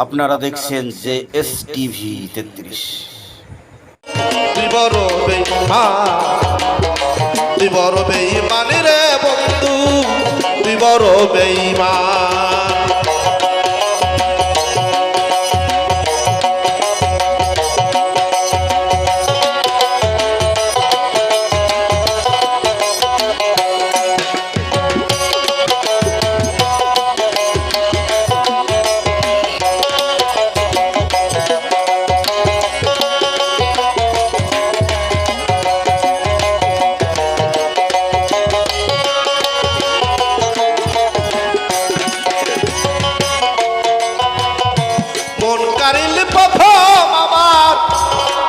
আপনারা দেখছেন যে এস টিভি 33। তুই বড় বেঈমান রে বন্ধু, তুই বড় বেঈমান।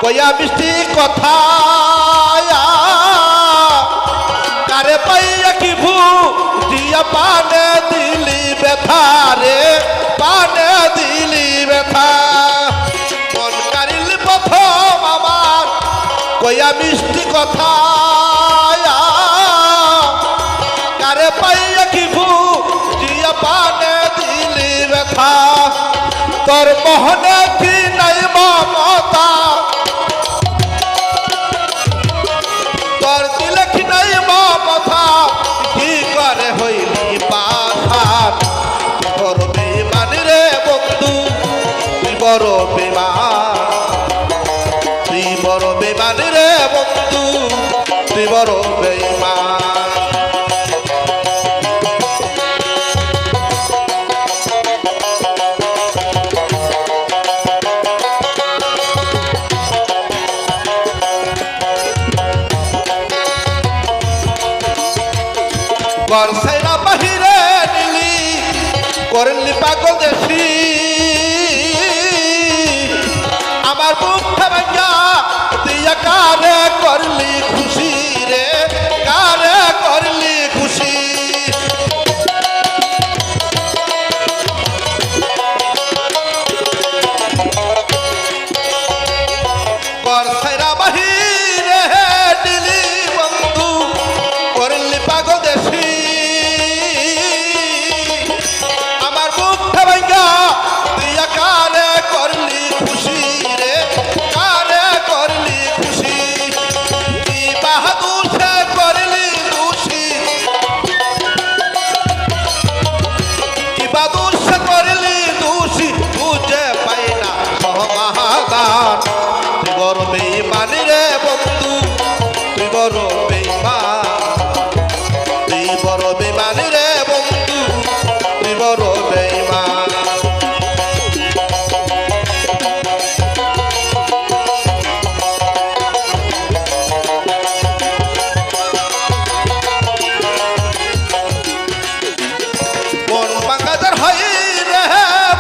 কইয়া মিষ্টি কথা কারে পাইয়া কি ভু দিয়া পানে দিলি ব্যথা রে, পানে দিলি ব্যথা। মন কারিল প্রথম আমার কইয়া মিষ্টি কথা কারে পাইয়া কি ভু দিয়া পানে দিলি ব্যথা। তোর মোহনে কি নাই মমতা, কি করে হইলি পাথার। তুই বড় বেঈমান রে বন্ধু, তুই বড় বেঈমান, তুই বড় বেঈমান রে বন্ধু, তুই বড় বেঈমান। বর্ষাইরা বাহিরে নিলি করলি পাগল দেশি, আমার বুকটা ভাঙা দিয়া কারে করলি খুশি রে, কারে করলি খুশি। বর্ষাইরা বাহিরে নিলি বন্ধু করলি পাগল দেশি, বড় বেঈমান রে বন্ধু, তুই বড় বেঈমান, তুই বড় বেঈমান রে বন্ধু, তুই বড় বেঈমান। মন বাঙ্গাদার হয় রে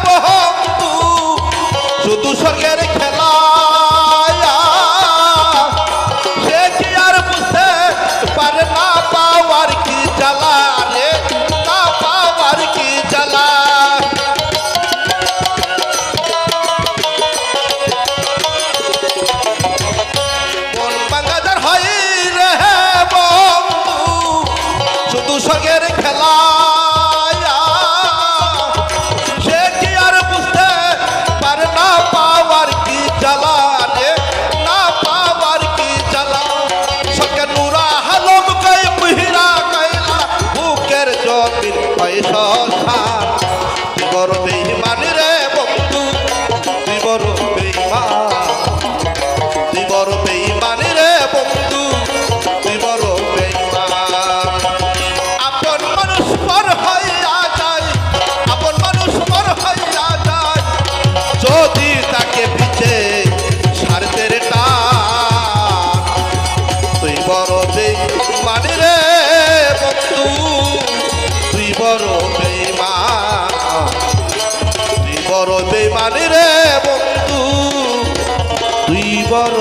বন্ধু, শুধু স্বর্গের খেলা স্বর্গের খেলা সে কি আর বুঝতে পারে না, পাওয়ার কি জ্বালা রে, না পাওয়ার কি জ্বালা। স্বর্গের নুরা হালম কই মুহিরা কইলা বুকের জমির পয়সা। তুই বড় বেঈমান রে বন্ধু, তুই বড় বেঈমান, তুই বড় বেঈমান রে বন্ধু, তুই বড় বেঈমান। আপন মানুষ পর হইয়া যায়, আপন মানুষ পর হইয়া যায়, যদি তাকে পিছে স্বার্থের টান। তুই বড় বেঈমান রে বন্ধু, তুই বড় বেঈমান, তুই বড় বেঈমান রে বন্ধু, তুই বড়